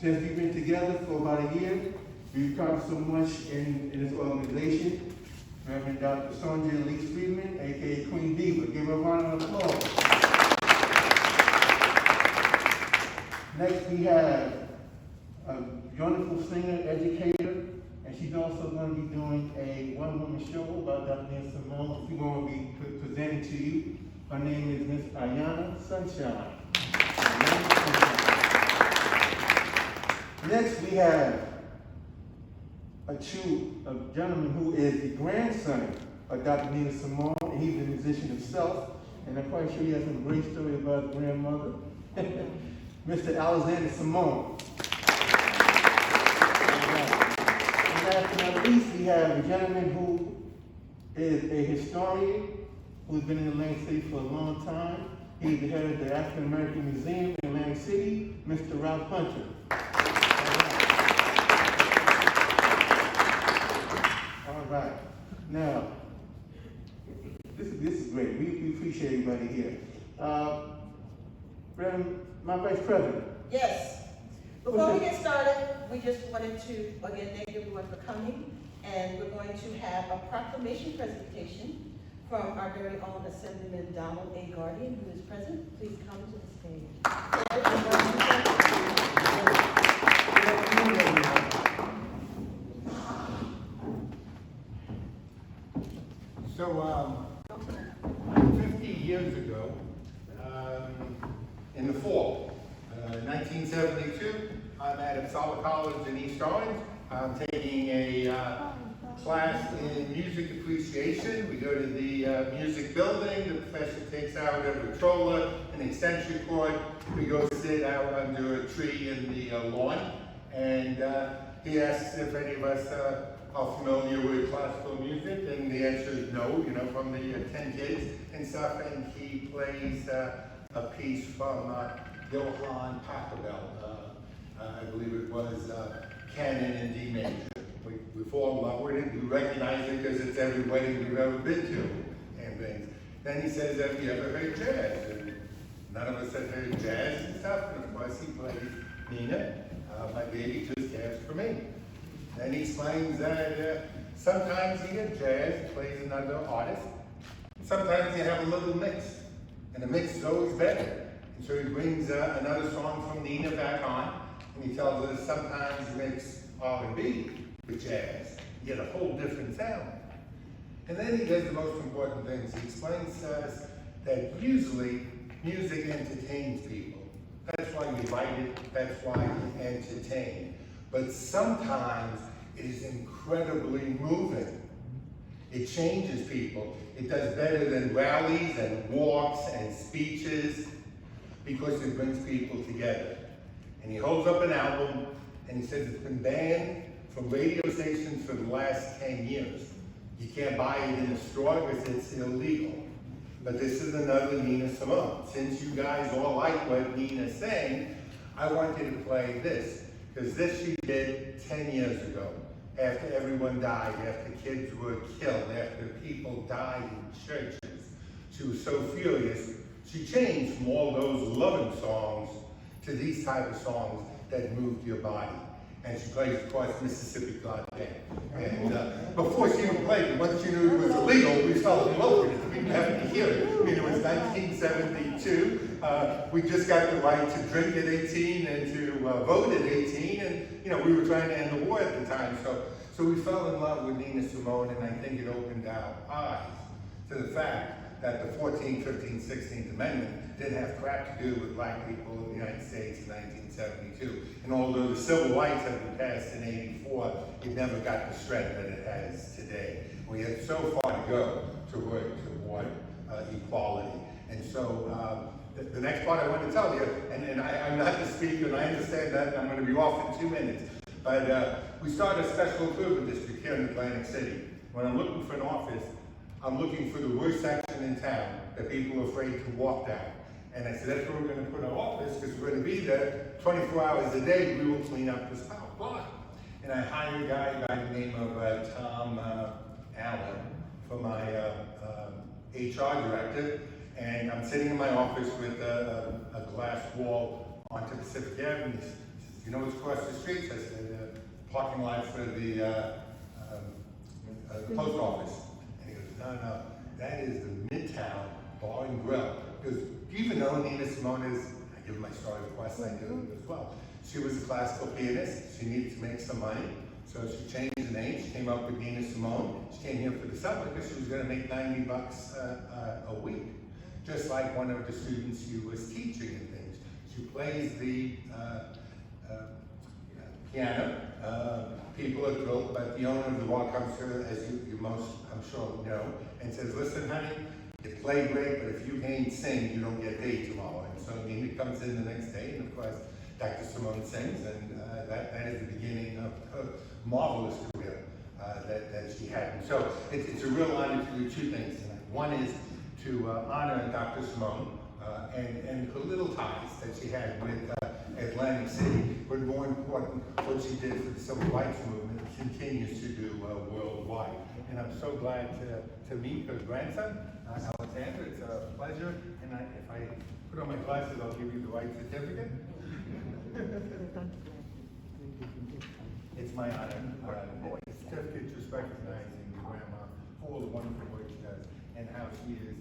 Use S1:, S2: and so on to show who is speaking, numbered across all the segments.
S1: Since we've been together for about a year, we've accomplished so much in this organization. Reverend Dr. Sonja Elise Friedman, aka Queen Diva. Give her a round of applause. Next we have a wonderful singer, educator, and she's also going to be doing a one-woman show about Dr. Simone. She's going to be presenting to you. Her name is Miss Ayana Sunshine. Next, we have a gentleman who is the grandson of Dr. Nina Simone, and he's a musician himself, and I'm quite sure he has some great story about his grandmother, Mr. Alexander Simone. And last but not least, we have a gentleman who is a historian who's been in Atlantic City for a long time. He's the head of the African American Museum in Atlantic City, Mr. Ralph Hunter. All right. Now, this is great. We appreciate everybody here. My Vice President.
S2: Yes. Before we get started, we just wanted to, again, thank everyone for coming. And we're going to have a proclamation presentation from our very own Assemblyman Donald A. Guardian, who is present. Please come to the stage.
S3: So, 50 years ago, in the fall, 1972, I'm at Upsala College in East Orange. I'm taking a class in music appreciation. We go to the music building. The professor takes out a Victrola, an extension cord. We go sit out under a tree in the lawn, and he asks if any of us are familiar with classical music, and the answer is no, from the 10 kids and stuff, and he plays a piece from Johann Pachelbel. I believe it was Canon in D major. We fall in love with it, we recognize it because it's every wedding we've ever been to and things. Then he says, have you ever heard jazz? And none of us had heard jazz and stuff, and of course he plays Nina, my baby just asked for me. Then he explains that sometimes you get jazz, plays another artist. Sometimes you have a little mix, and the mix is always better. And so he brings another song from Nina back on, and he tells us sometimes he makes R&B with jazz. You get a whole different sound. And then he does the most important things. He explains to us that usually music entertains people. That's why you write it, that's why you entertain. But sometimes it is incredibly moving. It changes people. It does better than rallies and walks and speeches because it brings people together. And he holds up an album and he says it's been banned from radio stations for the last 10 years. You can't buy it in a store because it's illegal. But this is another Nina Simone. Since you guys all like what Nina's saying, I want you to play this. Because this she did 10 years ago, after everyone died, after kids were killed, after people died in churches. She was so furious, she changed from all those loving songs to these type of songs that moved your body. And she plays, of course, Mississippi Goddamn. And before she even played it, once she knew it was illegal, we fell in love with it. We didn't have to hear it. I mean, it was 1972. We just got the right to drink at 18 and to vote at 18. And, we were trying to end the war at the time. So we fell in love with Nina Simone, and I think it opened our eyes to the fact that the 14th, 15th, 16th Amendment didn't have crap to do with black people in the United States in 1972. And although the civil rights had been passed in 84, it never got the strength that it has today. We had so far to go to work toward equality. And so the next part I want to tell you, and I'm not the speaker, and I understand that, and I'm going to be off in 2 minutes, but we started a special improvement district here in Atlantic City. When I'm looking for an office, I'm looking for the worst section in town that people are afraid to walk down. And I said, that's where we're going to put our office, because we're going to be there 24 hours a day. We will clean up this block. And I hired a guy by the name of Tom Allen for my HR director. And I'm sitting in my office with a glass wall onto Pacific Avenue. He says, you know what's across the street? I said, parking lot for the post office. And he goes, no, that is the Midtown Bar and Grill. Because even though Nina Simone is, I give my story, of course I do as well. She was a classical pianist. She needed to make some money. So she changed the name. She came up with Nina Simone. She came here for the summer because she was going to make $90 a week. Just like one of the students she was teaching and things. She plays the piano. People are thrilled, but the owner of the bar comes to her, as you most, I'm sure, know, and says, listen, honey, you play great, but if you can't sing, you don't get paid tomorrow. And so Nina comes in the next day, and of course, Dr. Simone sings, and that is the beginning of her marvelous career that she had. And so it's a real honor to do two things tonight. One is to honor Dr. Simone and her little ties that she had with Atlantic City, but more important, what she did for the civil rights movement continues to do worldwide. And I'm so glad to meet her grandson, Alexander. It's a pleasure. And if I put on my glasses, I'll give you the right certificate. It's my honor. The certificate just recognizing the grandma for all the wonderful work she does and how she is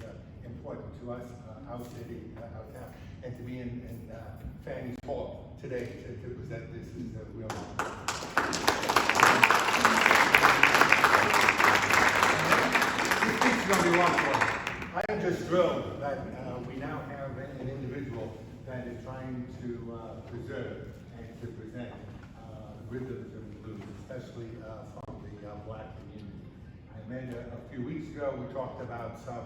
S3: important to us, our city, our town, and to be in Fanny's Hall today to present this is a real honor. This speech is going to be long for us. I am just thrilled that we now have an individual that is trying to preserve and to present rhythms and blues, especially from the Black community. I met a few weeks ago. We talked about some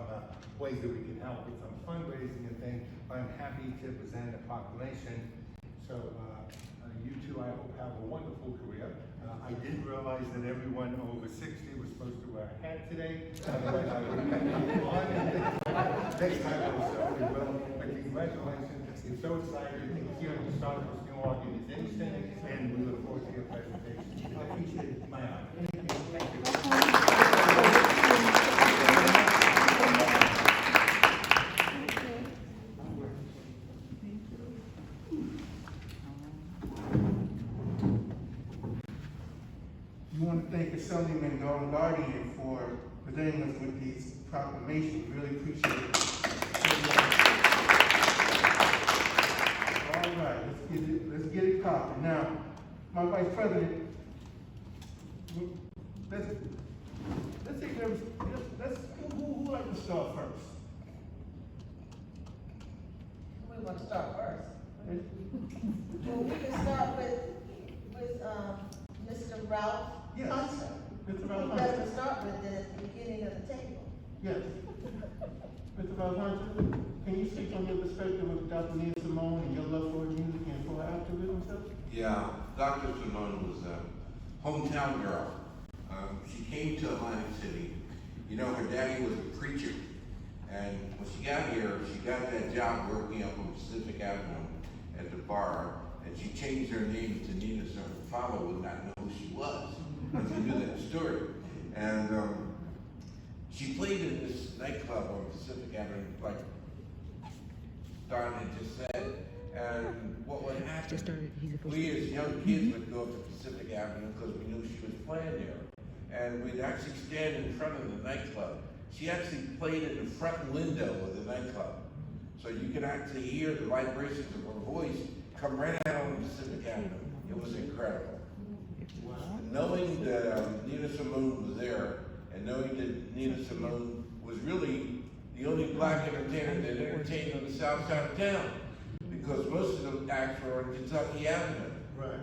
S3: ways that we can help with some fundraising and things. I'm happy to present a proclamation. So you two, I hope, have a wonderful career. I didn't realize that everyone over 60 was supposed to wear a hat today. Otherwise, I would have been on. Next time, we will. But congratulations. It's so exciting here to start this new organization, and we look forward to your presentation. I appreciate it. My honor. Thank you.
S1: We want to thank Assemblyman Guardian for presenting us with these proclamations. Really appreciate it. All right, let's get it popping. Now, my Vice President, let's take care of, who would like to start first?
S2: We want to start first. Well, we can start with Mr. Ralph
S1: Yes.
S2: Hunter.
S1: Mr. Ralph
S2: He
S1: Hunter.
S2: doesn't start with it at the beginning of the table.
S1: Yes. Mr. Ralph Hunter, can you speak on your perspective of Dr. Nina Simone and your love for music and for activism, sir?
S4: Yeah, Dr. Simone was a hometown girl. She came to Atlantic City. You know, her daddy was a preacher. And when she got here, she got that job working up on Pacific Avenue at the bar. And she changed her name to Nina so her father would not know who she was. Because he knew that story. And she played in this nightclub on Pacific Avenue, like Don had just said. And what would happen, we as young kids would go up to Pacific Avenue because we knew she was playing there. And we'd actually stand in front of the nightclub. She actually played in the front window of the nightclub. So you could actually hear the vibrations of her voice come right out on Pacific Avenue. It was incredible.
S1: Wow.
S4: Knowing that Nina Simone was there, and knowing that Nina Simone was really the only black entertainer that entertained on the south side of town, because most of the acts were on Kentucky Avenue.
S1: Right.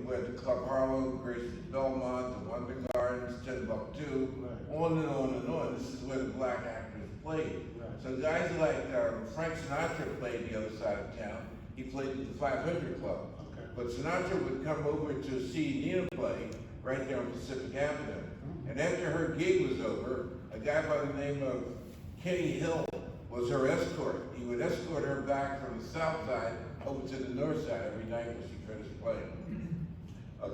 S4: Where the Club Harlow, Grace's Belmont, the Wonder Gardens, Timbuktu,
S1: Right.
S4: on and on and on. This is where the black actors played.
S1: Right.
S4: So guys like Frank Sinatra played the other side of town. He played at the 500 Club.
S1: Okay.
S4: But Sinatra would come over to see Nina play right there on Pacific Avenue.
S1: Mm-hmm.
S4: And after her gig was over, a guy by the name of Kenny Hill was her escort. He would escort her back from the south side over to the north side every night when she finished playing.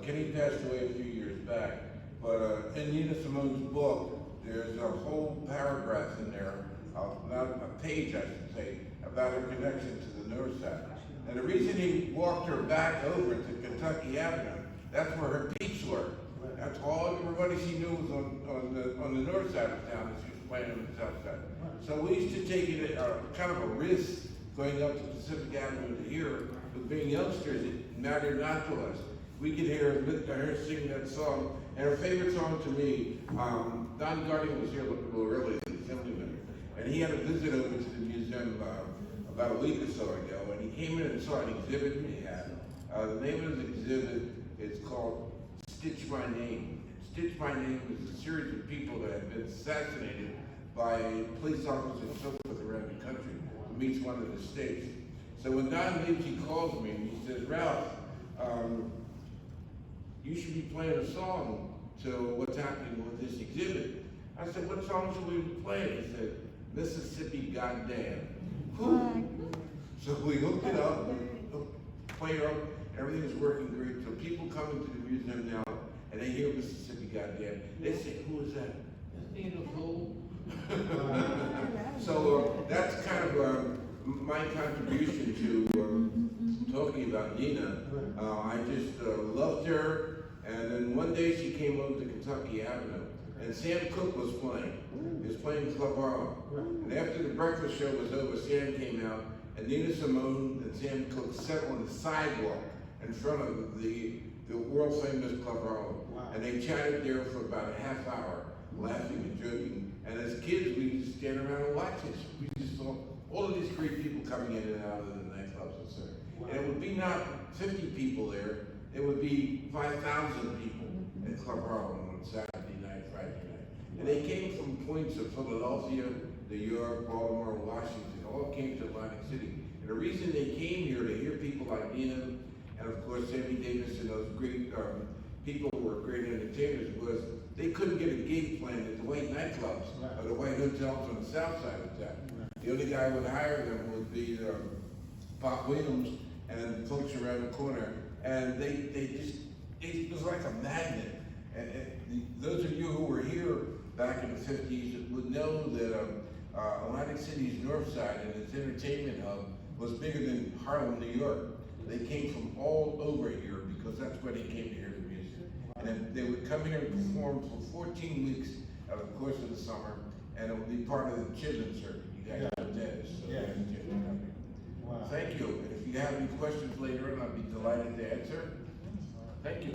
S4: Kenny passed away a few years back, but in Nina Simone's book, there's a whole paragraph in there, not a page I should say, about her connection to the north side. And the reason he walked her back over to Kentucky Avenue. That's where her peaks were. That's all everybody she knew was on the north side of town, and she was playing on the south side. So we used to take it kind of a risk going up to Pacific Avenue to hear, but being youngsters, it mattered not to us. We could hear her sing that song, and her favorite song to me, Don Guardian was here a little early, the assemblyman, and he had a visit over to the museum about a week or so ago, and he came in and saw an exhibit we had. The name of the exhibit is called Stitch My Name. Stitch My Name is a series of people that have been assassinated by police officers and so forth around the country from each one of the states. So when Don leaves, he calls me and he says, Ralph, you should be playing a song to what's happening with this exhibit. I said, what song should we be playing? He said, Mississippi Goddamn. Whew. So we hooked it up, played it up, everything is working great. So people come into the museum now and they hear Mississippi Goddamn. They say, who is that? That's Nina Fool. So that's kind of my contribution to talking about Nina. I just loved her. And then one day she came over to Kentucky Avenue, and Sam Cooke was playing. He was playing Club Harlem. And after the breakfast show was over, Sam came out, and Nina Simone and Sam Cooke sat on the sidewalk in front of the world famous Club Harlem. And they chatted there for about a half hour, laughing and joking. And as kids, we used to stand around and watch it. We just saw all of these great people coming in and out of the nightclubs and stuff. And it would be not 50 people there. It would be 5,000 people at Club Harlem on Saturday night, Friday night. And they came from points of Philadelphia, New York, Baltimore, Washington, all came to Atlantic City. And the reason they came here to hear people like Nina, and of course Sammy Davis and those great people who were great entertainers, was they couldn't get a gig playing at the white nightclubs or the white hotels on the south side of town. The only guy who would hire them would be Pop Williams and folks around the corner. And it was like a magnet. And those of you who were here back in the 50s would know that Atlantic City's north side and its entertainment hub was bigger than Harlem, New York. They came from all over here because that's where they came to hear the music. And then they would come here and perform for 14 weeks over the course of the summer, and it would be part of the Chitlin circuit. You guys know that. So wow. Thank you. And if you have any questions later on, I'll be delighted to answer. Thank you.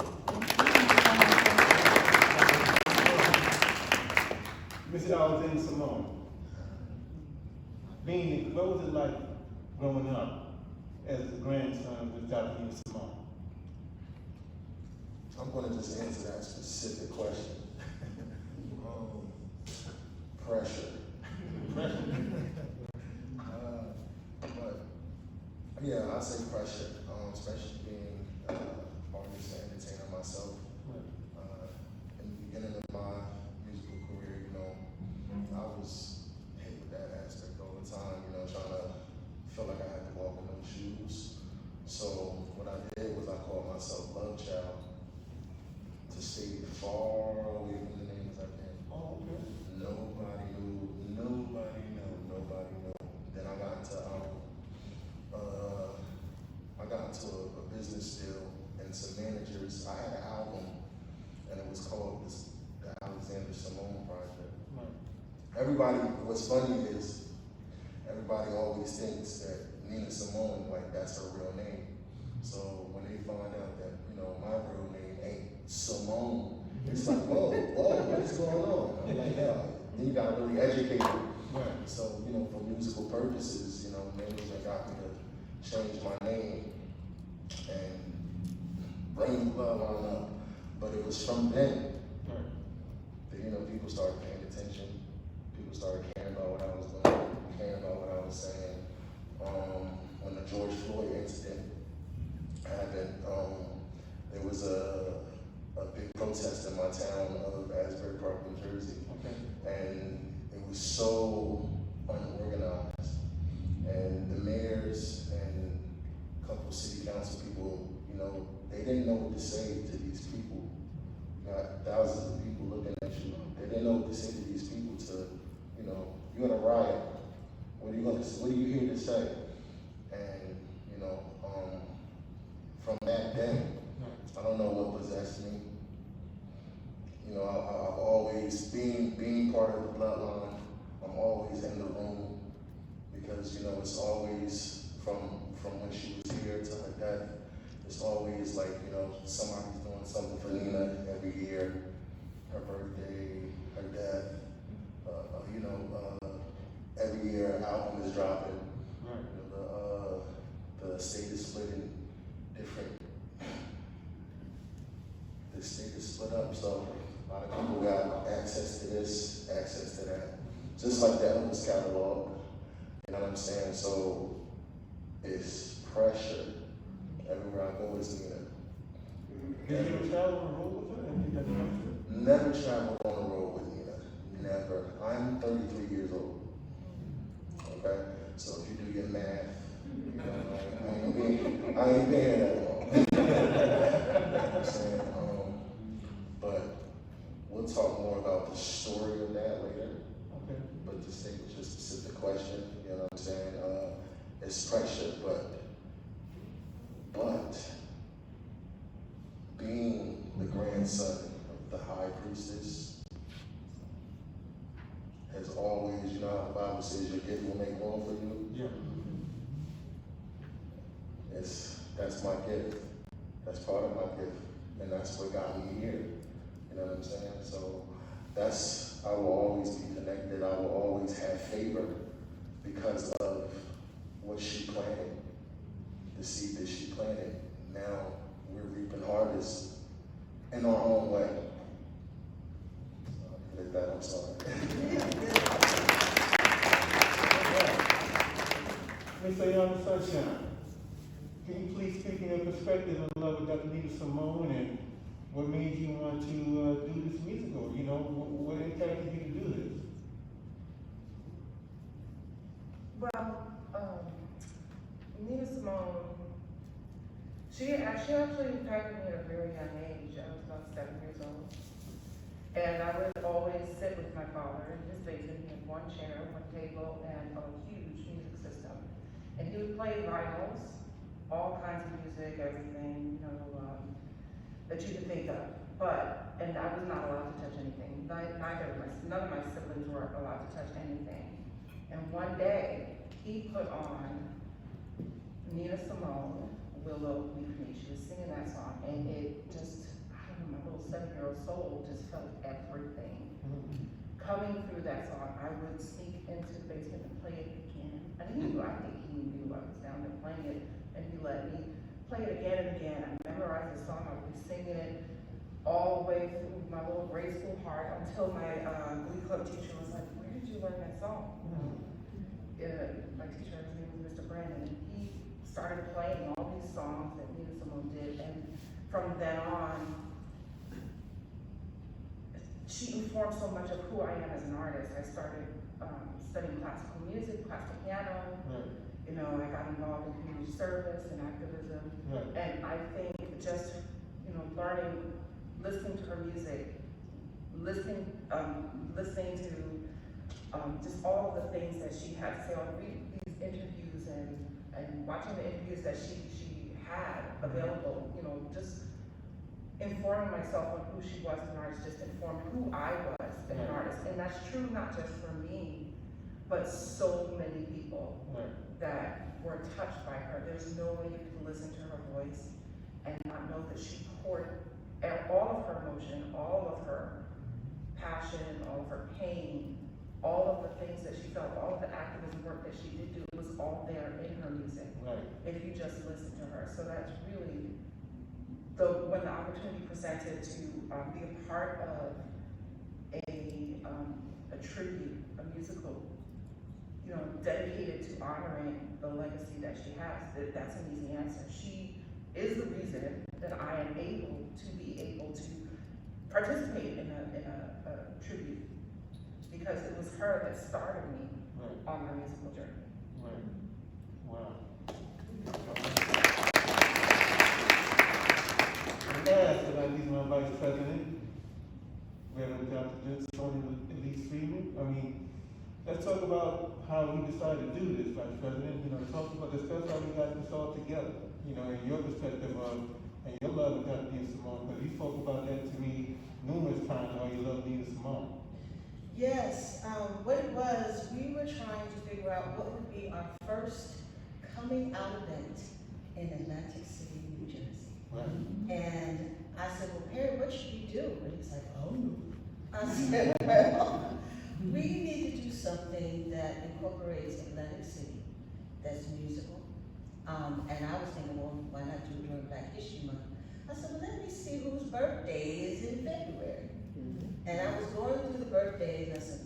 S1: Mr. Alexander Simone, what was it like growing up as the grandson with Dr. Nina Simone?
S5: I'm going to just answer that specific question. Pressure. But yeah, I say pressure, especially being an artist and entertainer myself. In the beginning of my musical career, I was hit with that aspect all the time, trying to feel like I had to walk in those shoes. So what I did was I called myself Love Child to stay far away from the name as I can.
S1: Oh, okay.
S5: Nobody knew. Then I got into a business deal and some managers. I had an album and it was called the Alexander Simone Project. Right. What's funny is everybody always thinks that Nina Simone, like that's her real name. So when they find out that, my real name ain't Simone, it's like, whoa, what is going on? I'm like, yeah, then you gotta really educate them. Right. So, for musical purposes, management got me to change my name and bring the love on up. But it was from then that, people started paying attention. People started caring about what I was doing, caring about what I was saying. When the George Floyd incident happened, there was a big protest in my town of Asbury Park, New Jersey. Okay. And it was so unorganized. And the mayors and a couple of city council people, they didn't know what to say to these people. You got thousands of people looking at you. They didn't know what to say to these people you're in a riot. What are you here to say? And, from that day, I don't know what possessed me. You know, I've always, being part of the bloodline, I'm always in the room because, you know, it's always from when she was here to her death, it's always like, you know, somebody's doing something for Nina every year, her birthday, her death, every year an album is dropping.
S1: Right.
S5: You know, the state is split in different, the state is split up, so a lot of people got access to this, access to that. Just like the Elvis catalog, you know what I'm saying? So it's pressure. Everywhere I go is Nina.
S1: Did you ever travel on the road with her? And that's not
S5: Never traveled on the road with Nina. Never. I'm 33 years old. Okay? So if you do your math, you know, I ain't been here that long. You know what I'm saying? But we'll talk more about the story of that later.
S1: Okay.
S5: But to stay with your specific question, you know what I'm saying? It's pressure, but being the grandson of the high priestess has always, you know how the Bible says your gift will make room for you?
S1: Yeah.
S5: That's my gift. That's part of my gift. And that's what got me here. You know what I'm saying? So I will always be connected. I will always have favor because of what she planted, the seed that she planted. Now we're reaping harvest in our own way. With that, I'm sorry.
S1: Miss Ayana Sunshine, can you please speak in your perspective in love with Dr. Nina Simone and what made you want to do this musical? You know, what encouraged you to do this?
S6: Well, Nina Simone, she actually impacted me at a very young age. I was about 7 years old. And I would always sit with my father in his basement. He had one chair, one table, and a huge music system. And he would play vinyls, all kinds of music, everything, that you could think of. And I was not allowed to touch anything. None of my siblings were allowed to touch anything. And one day, he put on Nina Simone, Willow Weep Me. She was singing that song, and it just, I don't know, my little 7-year-old soul just felt everything. Coming through that song, I would sneak into the basement and play it again. I think he knew I was down there playing it, and he let me play it again and again. I memorized the song, I would be singing it all the way through my little grade school heart until my glee club teacher was like, "Where did you learn that song?" My teacher, his name was Mr. Brandon, and he started playing all these songs that Nina Simone did, and from then on, she informed so much of who I am as an artist. I started studying classical music, classical piano.
S1: Right.
S6: You know, I got involved in community service and activism.
S1: Right.
S6: And I think just, learning, listening to her music, listening to just all of the things that she had to say. I'll read these interviews and watching the interviews that she had available, just informing myself on who she was as an artist, just informed who I was as an artist. And that's true not just for me, but so many people that were touched by her. There's no way you can listen to her voice and not know that she poured all of her emotion, all of her passion, all of her pain, all of the things that she felt, all of the activism work that she did do, it was all there in her music. Right. If you just listen to her. So that's really when the opportunity presented to be a part of a tribute, a musical, dedicated to honoring the legacy that she has, that's an easy answer. She is the reason that I am able to participate in a tribute, because it was her that started me on my musical journey.
S1: Right. Wow. Last but not least, my Vice President, Reverend Dr. Simone Elise Freeman. Let's talk about how we decided to do this, Vice President. Discuss how we got this all together. In your perspective of and your love of Dr. Nina Simone, because you spoke about that to me numerous times, how you love Nina Simone.
S2: Yes, what it was, we were trying to figure out what would be our first coming out event in Atlantic City, New Jersey.
S1: Right.
S2: And I said, well, Perry, what should we do? And he's like, oh, no. I said, well, we need to do something that incorporates Atlantic City, that's musical. And I was thinking, well, why not do it during Black History Month? I said, well, let me see whose birthday is in February. And I was going through the birthdays, and I said,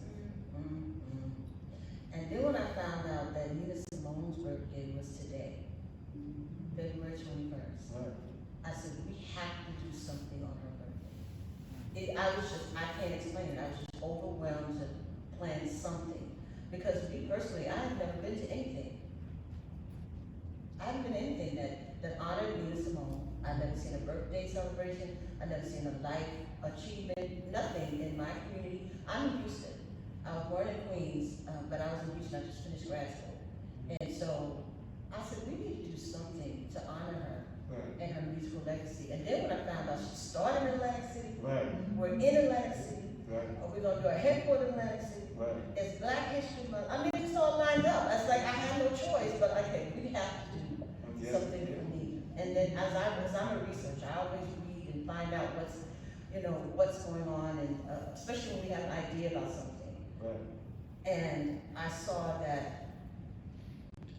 S2: And then when I found out that Nina Simone's birthday was today, February 21st,
S1: Right.
S2: I said, we have to do something on her birthday. I can't explain it, I was just overwhelmed to plan something. Because me personally, I have never been to anything. I haven't been to anything that honored Nina Simone. I've never seen a birthday celebration, I've never seen a life achievement, nothing in my community. I'm in Houston. I was born in Queens, but I was in Houston, I just finished grad school. And so I said, we need to do something to honor her
S1: Right.
S2: and her musical legacy. And then when I found out she started in Atlantic City,
S1: Right.
S2: we're in Atlantic City,
S1: Right.
S2: we're gonna do a headquarters in Atlantic City,
S1: Right.
S2: it's Black History Month. I mean, it just all lined up. I was like, I had no choice, but okay, we have to do
S1: Yes.
S2: something for me. And then as I'm a researcher, I always read and find out what's going on, and especially when we have an idea about something.
S1: Right.
S2: And I saw that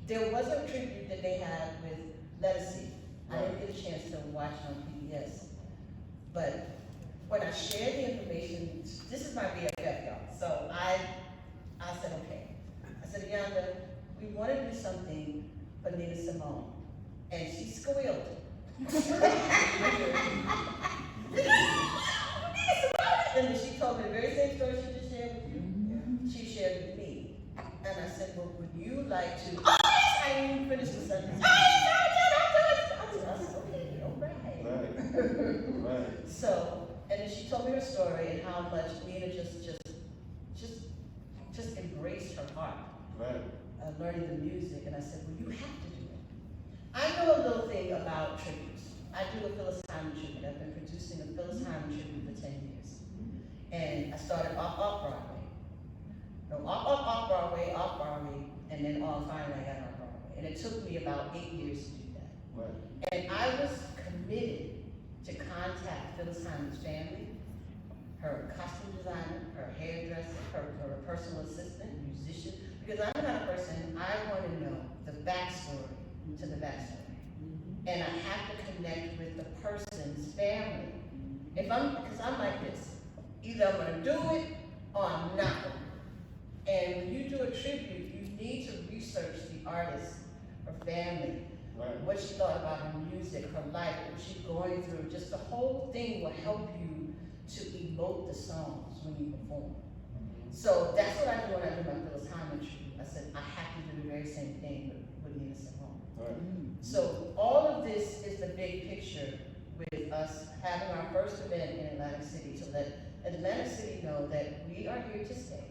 S2: there was a tribute that they had with Legacy. I didn't get a chance to watch it on PBS. But when I shared the information, this is my BFF, y'all. So I said, okay. I said, Yonda, we want to do something for Nina Simone. And she squealed. And then she told me the very same story she just shared with you. She shared with me. And I said, well, would you like to? Oh, yes, I didn't even finish the sentence. Oh, yes, I said, okay, all right.
S1: Right. Right.
S2: So, and then she told me her story and how much Nina just embraced her heart,
S1: Right.
S2: learning the music. And I said, well, you have to do it. I know a little thing about tributes. I do a Phyllis Hyman tribute. I've been producing a Phyllis Hyman tribute for 10 years. And I started off Broadway. No, off Broadway, and then finally I got on Broadway. And it took me about 8 years to do that.
S1: Right.
S2: And I was committed to contact Phyllis Hyman's family, her costume designer, her hairdresser, her personal assistant, musician, because I'm the kind of person, I want to know the backstory to the backstory. And I have to connect with the person's family. Because I'm like this, either I'm gonna do it or I'm not gonna do it. And when you do a tribute, you need to research the artist, her family,
S1: Right.
S2: what she thought about her music, her life, what she's going through. Just the whole thing will help you to emote the songs when you perform. So that's what I do when I do my Phyllis Hyman tribute. I said, I have to do the very same thing with Nina Simone.
S1: Right.
S2: So all of this is the big picture with us having our first event in Atlantic City to let Atlantic City know that we are here to stay.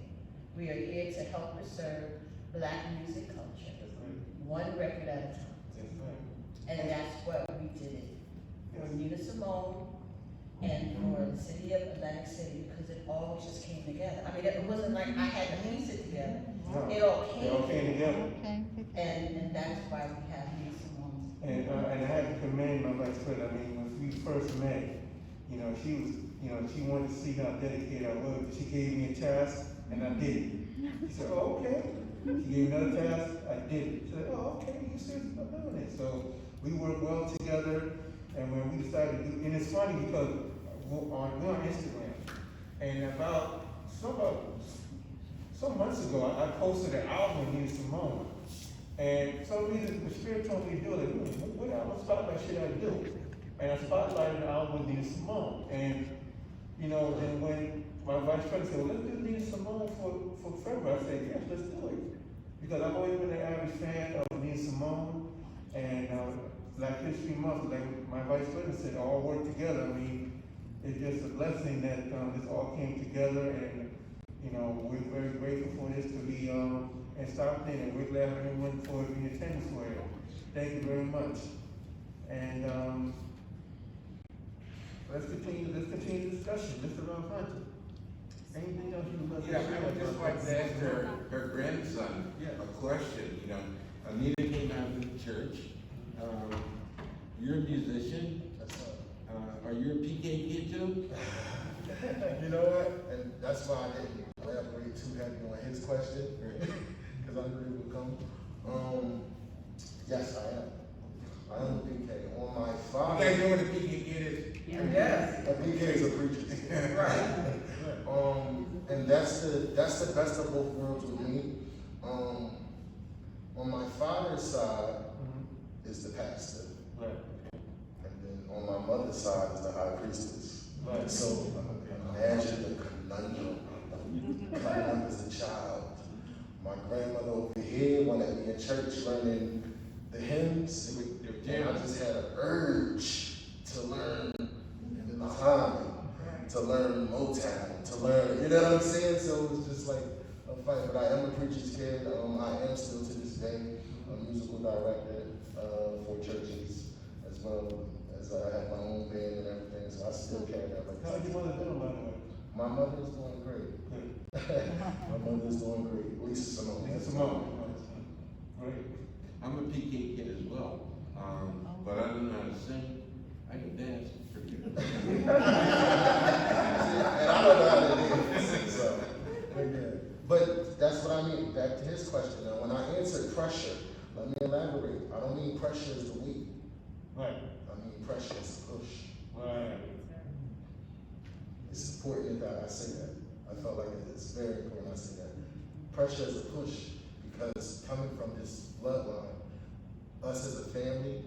S2: We are here to help preserve Black music culture,
S1: That's right.
S2: one record at a time.
S1: That's right.
S2: And that's what we did it for Nina Simone and for the city of Atlantic City, because it all just came together. I mean, it wasn't like I had to piece it together.
S1: No.
S2: It all
S1: They all came together.
S2: And that's why we have Nina Simone.
S1: And I have to commend my vice president. I mean, when we first met, she wanted to see how dedicated I was. She gave me a task, and I did it. She said, oh, okay. She gave me another task, I did it. She said, oh, okay, you serious about doing it? So we worked well together, and when we decided to do, and it's funny because we're on Instagram, and about some months ago, I posted an album with Nina Simone. And some reason the Spirit told me to do it. What album spotlight should I do? And I spotlighted the album with Nina Simone. And then when my vice president said, well, let's do Nina Simone for February, I said, yes, let's do it. Because I've always been an average fan of Nina Simone. And Black History Month, like my vice president said, all work together. I mean, it's just a blessing that this all came together. And we're very grateful for this to be in Stockton, and we're glad everyone for the attendance for it. Thank you very much. And Let's continue the discussion, Mr. Ron Hunter. Anything else you would like to
S4: Yeah,
S1: share?
S4: I would just like to ask her grandson a question, you know. Anita came out of the church. You're a musician.
S5: That's
S4: Are you a PK kid too?
S5: You know what? And that's why I didn't elaborate too heavy on his question, because I knew it would come. Yes, I am. I am a PK. On my
S4: You
S5: father,
S4: guys know what a PK kid is?
S6: Yes.
S5: a PK is a preacher.
S6: Right.
S5: And that's the best of both worlds with me. On my father's side is the pastor,
S1: Right.
S5: and then on my mother's side is the high priestess.
S1: Right.
S5: So imagine the conundrum coming up as a child. My grandmother over here wanted me in church learning the hymns, and I just had an urge to learn the harmony, to learn Motown, to learn, you know what I'm saying? So it was just like a fight. But I am a preacher's kid. I am still to this day a musical director for churches, as well as I have my own band and everything. So I still carry that.
S1: How's your mother doing, by the way?
S5: My mother is doing great.
S1: Good.
S5: My mother is doing great. Lisa Simone.
S1: Lisa Simone. Great.
S4: I'm a PK kid as well. But I don't know how to sing. I can dance pretty good.
S5: And I don't know how to dance. So, again. But that's what I mean. Back to his question. Now, when I answered pressure, let me elaborate. I don't mean pressure is the weight.
S1: Right.
S5: I mean pressure is the push.
S1: Right.
S5: It's important that I say that. I felt like it's very important I say that. Pressure is a push because coming from this bloodline, us as a family,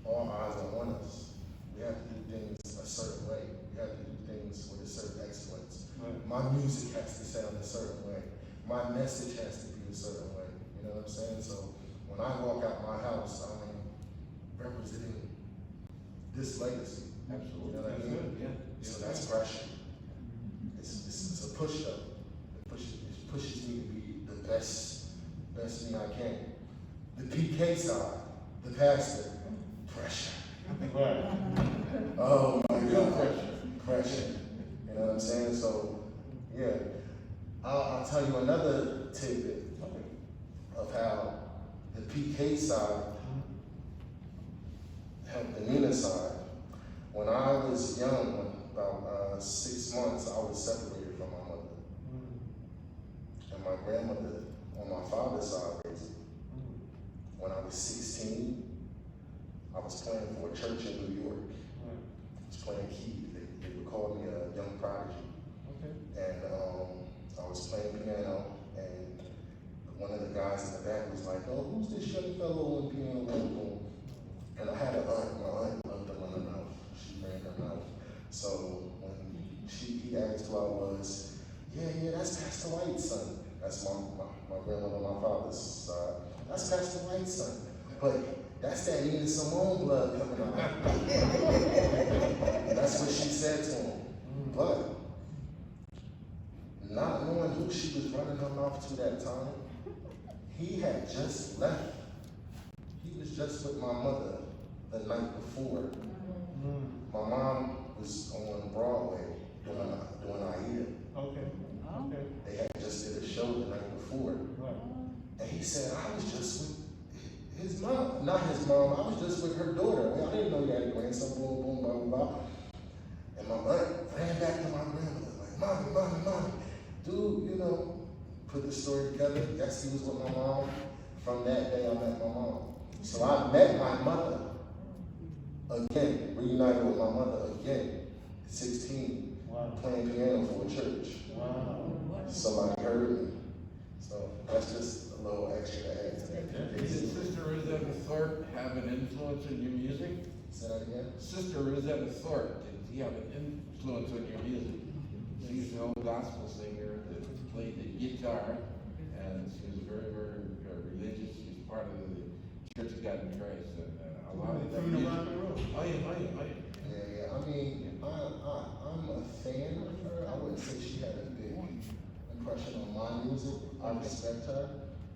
S5: all eyes are on us. We have to do things a certain way. We have to do things with a certain excellence.
S1: Right.
S5: My music has to sound a certain way. My message has to be a certain way. You know what I'm saying? So when I walk out my house, I'm representing this legacy.
S4: Absolutely.
S5: You know what I
S1: That's
S5: mean?
S1: good, yeah.
S5: So that's pressure. It's a push though. It pushes me to be the best me I can. The PK side, the pastor, pressure.
S1: Right.
S5: Oh my
S1: Real
S5: God.
S1: pressure.
S5: Pressure. You know what I'm saying? So, yeah. I'll tell you another tidbit
S1: Okay.
S5: of how the PK side helped the Nina side. When I was young, about 6 months, I was separated from my mother. And my grandmother, on my father's side, raised me. When I was 16, I was playing for a church in New York. I was playing keys. They would call me a young prodigy.
S1: Okay.
S5: And I was playing piano, and one of the guys in the back was like, "Oh, who's this young fellow on piano?" Boom. And I had an aunt. My aunt loved to run her mouth. She ran her mouth. So when he asked who I was, yeah, that's Pastor White's son. That's my grandmother on my father's side. That's Pastor White's son. But that's that Nina Simone blood coming out. That's what she said to him. But not knowing who she was running her mouth to that time, he had just left. He was just with my mother the night before. My mom was on Broadway doing Aida.
S1: Okay. Okay.
S5: They had just did a show the night before.
S1: Right.
S5: And he said, I was just with his mom, not his mom, I was just with her daughter. Well, I didn't know you had a grandson, boom, boom, blah, blah, blah. And my aunt ran back to my grandmother, like, mommy. Dude, put the story together. Yes, he was with my mom. From that day, I met my mom. So I met my mother again, reunited with my mother again, 16,
S1: Wow.
S5: playing piano for a church.
S1: Wow.
S5: Somebody heard me. So that's just a little extra to add to that.
S4: Did Sister Rosetta Thorpe have an influence on your music?
S5: Say that again?
S4: Sister Rosetta Thorpe, did he have an influence on your music? She's an old gospel singer that played the guitar, and she was very, very religious. She was part of the Church of God in Christ, and a lot of that
S1: From the
S4: music.
S1: rock and roll.
S4: Oh yeah.
S5: Yeah. I mean, I'm a fan of her. I wouldn't say she had a big impression on my music. I respect her.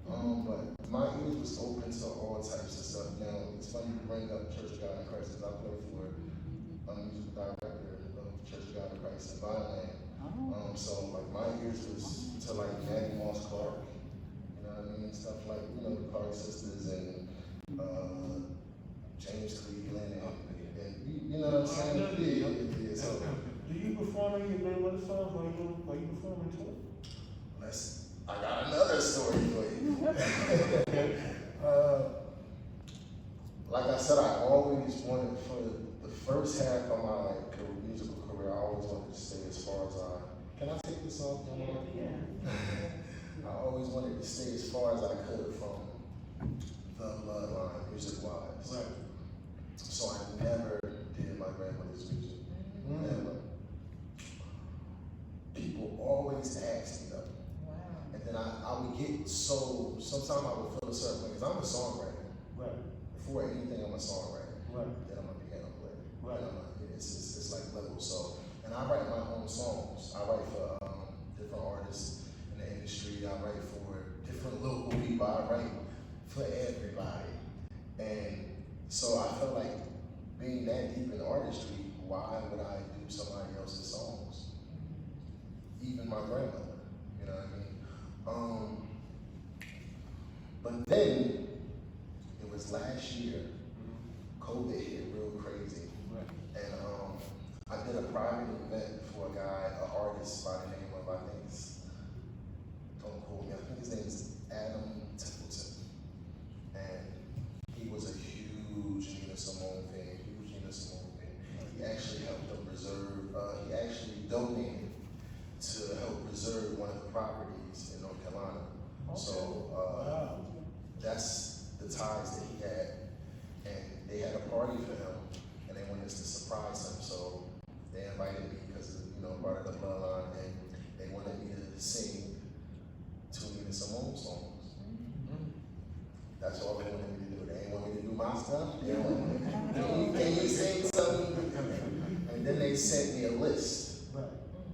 S5: But my ears was open to all types of stuff. Now, it's funny you bring up Church of God in Christ because I play for a music director Paradise and Vineland. So like my ears was to like Maggie Moss Clark, you know what I mean? Stuff like, you know, the Clark sisters and James Cleveland and you know what I'm saying? Yeah. So
S1: Do you perform any of your grandmother's songs while you performing too?
S5: I got another story for you. Like I said, I always wanted, for the first half of my musical career, I always wanted to stay as far as can I take this off?
S2: Yeah.
S5: I always wanted to stay as far as I could from the bloodline, music-wise.
S1: Right.
S5: So I never did my grandmother's music. Never. People always ask me though.
S2: Wow.
S5: And then I would get so, sometimes I would feel a certain way, because I'm a songwriter.
S1: Right.
S5: Before anything, I'm a songwriter.
S1: Right.
S5: Then I'm a piano player.
S1: Right.
S5: Then it's like levels. So, and I write my own songs. I write for different artists in the industry. I write for different local people. I write for everybody. And so I felt like being that deep in artistry, why would I do somebody else's songs? Even my grandmother, you know what I mean? But then, it was last year, COVID hit real crazy.
S1: Right.
S5: And I did a private event for a guy, an artist by the name of, I think his name is Adam Templeton. And he was a huge Nina Simone fan, He actually helped them he actually donated to help preserve one of the properties in North Carolina.
S1: Okay.
S5: So
S1: Wow.
S5: that's the ties that he had. And they had a party for him, and they wanted us to surprise him. So they invited me because, part of the bloodline, and they wanted me to sing two Nina Simone songs. That's all they wanted me to do. They didn't want me to do my stuff. They didn't want me can you sing something? And then they sent me a list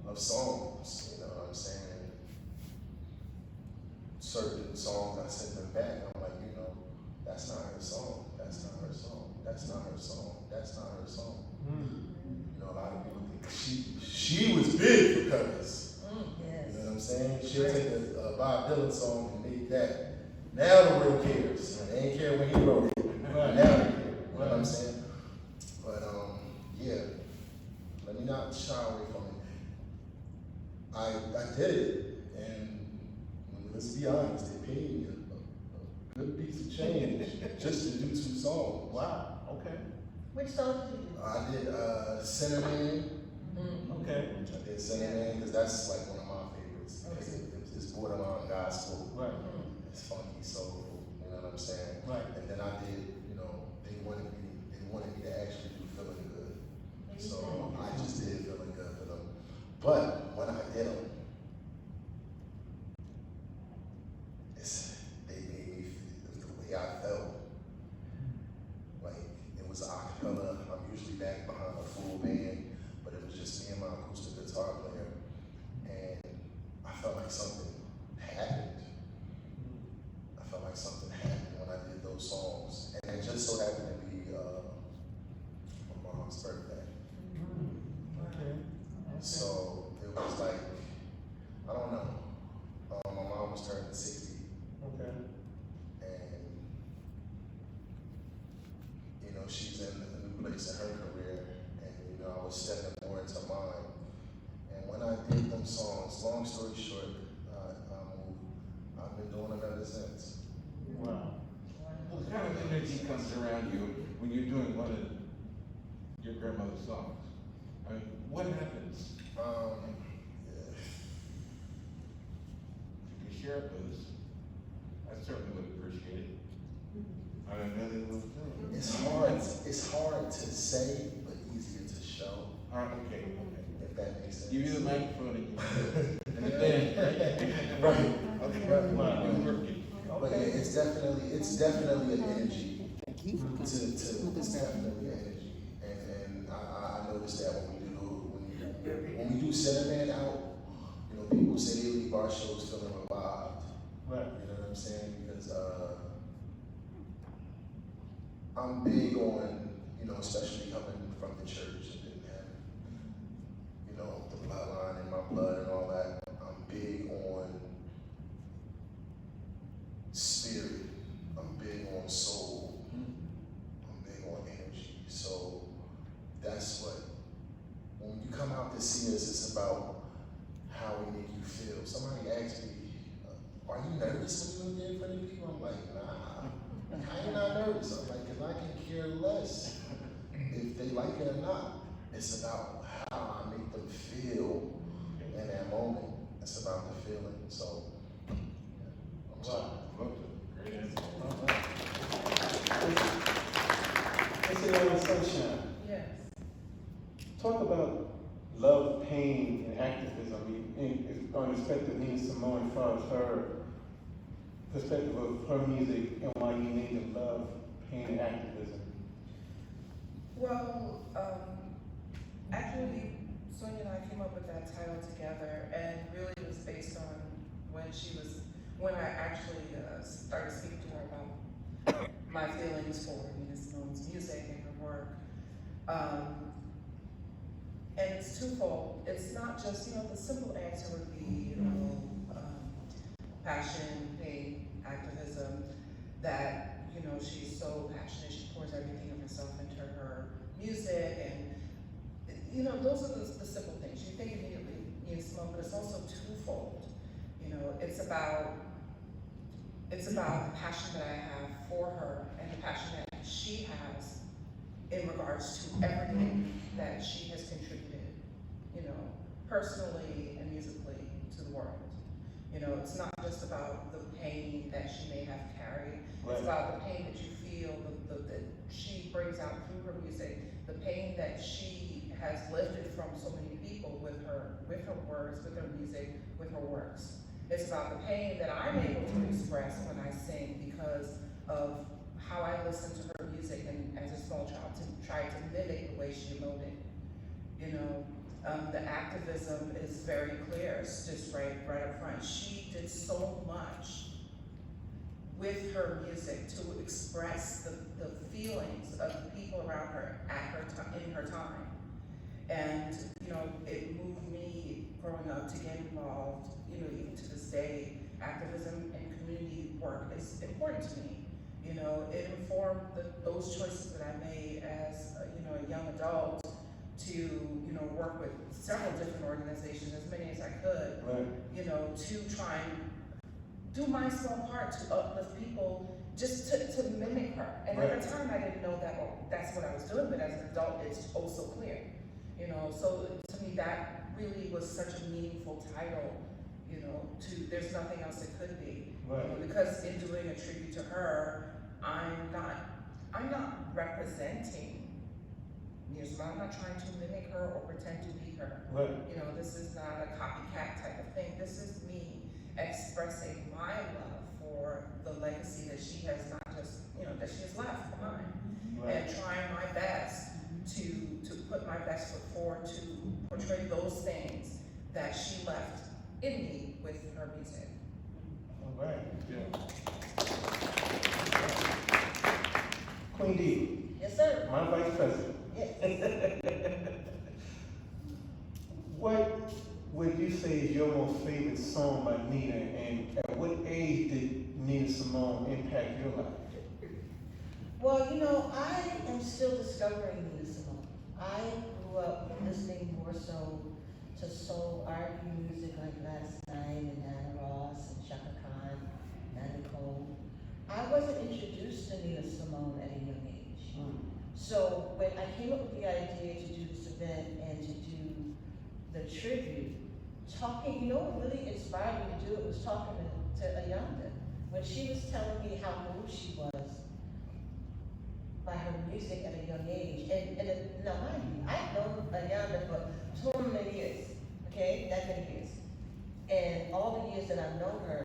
S5: of songs, you know what I'm saying? Certain songs I sent them back, I'm like, that's not her song, that's not her song, that's not her song, that's not her song. A lot of people think she was big for covers.
S2: Yes.
S5: You know what I'm saying? She'll take a Bob Dylan song and make that. Now the world cares. They ain't care when he wrote it. Now they care. You know what I'm saying? But yeah. Let me not shy away from it. I did it, and let's be honest, they paid me a good piece of change just to do 2 songs.
S1: Wow. Okay.
S2: Which song did you do?
S5: I did Cinnamon.
S1: Okay.
S5: I did Cinnamon because that's like one of my favorites. Because it's borderline gospel.
S1: Right.
S5: It's funky, soulful. You know what I'm saying?
S1: Right.
S5: And then I did, they wanted me to actually do Feeling Good. So I just did Feeling Good for them. But when I did them, they made me feel the way I felt. Like it was a cappella. I'm usually back behind a full band, but it was just me and my acoustic guitar player. And I felt like something happened. I felt like something happened when I did those songs. And it just so happened to be my mom's birthday.
S1: Okay.
S5: So it was like, I don't know. My mom was turning 60.
S1: Okay.
S5: And, she's in a new place in her career. And, I was stepping more into mine. And when I did them songs, long story short, I've been doing them ever since.
S1: Wow.
S4: What kind of energy comes around you when you're doing one of your grandmother's songs? I mean, what happens? If you share it with us, I certainly would appreciate it. I don't know that it was true.
S5: It's hard to say, but easier to show.
S4: All right, okay.
S5: If that makes sense.
S4: Give you the microphone and the band, right?
S5: Right.
S4: Okay.
S1: Wow.
S4: You're working.
S5: But yeah, it's definitely an energy. It's definitely an energy. And I noticed that when we do Cinnamon out, people say they leave our shows feeling revived.
S1: Right.
S5: You know what I'm saying? Because I'm big on, especially coming from the church and then having, the when you come out to see us, it's about how we make you feel. Somebody asked me, are you nervous when you're in front of people? I'm like, nah, how you not nervous? I'm like, because I can care less if they like it or not. It's about how I make them feel in that moment. It's about the feeling. So, I'm sorry.
S3: Great answer.
S1: It's another sunshine.
S6: Yes.
S1: Talk about love, pain, and activism. I mean, on the perspective of Nina Simone, as far as her perspective of her music and why you named it love, pain, and activism.
S6: Well, actually, Sonia and I came up with that title together, and really it was based on when I actually started speaking to her about my feelings for Nina Simone's music and her work. And it's twofold. It's not just, the simple answer would be, passion, pain, activism, that, she's so passionate, she pours everything of herself into her music, and, those are the simple things. You think immediately Nina Simone, but it's also twofold. It's about the passion that I have for her and the passion that she has in regards to everything that she has contributed, personally and musically to the world. It's not just about the pain that she may have carried.
S1: Right.
S6: It's about the pain that you feel, that she brings out through her music, the pain that she has lifted from so many people with her words, with her music, with her works. It's about the pain that I'm able to express when I sing because of how I listen to her music and as a small child to try to mimic the way she emoted. The activism is very clear. It's just right up front. She did so much with her music to express the feelings of the people around her in her time. And, it moved me growing up to get involved, even to this day. Activism and community work is important to me. It informed those choices that I made as, a young adult to, work with several different organizations, as many as I could,
S1: Right.
S6: To try and do my small part to uplift people, just to mimic her. And
S1: Right.
S6: at the time, I didn't know that's what I was doing, but as an adult, it's also clear. So to me, that really was such a meaningful title, there's nothing else it could be.
S1: Right.
S6: Because in doing a tribute to her, I'm not representing Nina Simone. I'm not trying to mimic her or pretend to be her.
S1: Right.
S6: This is not a copycat type of thing. This is me expressing my love for the legacy that she has not just, that she has left behind.
S1: Right.
S6: And trying my best to put my best foot forward to portray those things that she left in me with her music.
S1: All right. Yeah. Queen D,
S2: Yes, sir.
S1: my vice president.
S2: Yes.
S1: What would you say is your most favorite song by Nina, and at what age did Nina Simone impact your life?
S2: Well, I am still discovering Nina Simone. I grew up listening more so to soul R&B music like Last Night and Anna Ross and Chaka Khan, Nat Nicole. I wasn't introduced to Nina Simone at a young age. So when I came up with the idea to do this event and to do the tribute, what really inspired me to do it was talking to Ayanda. When she was telling me how moved she was by her music at a young age. Now mind you, I've known Ayanda for so many years, okay? That many years. And all the years that I've known her,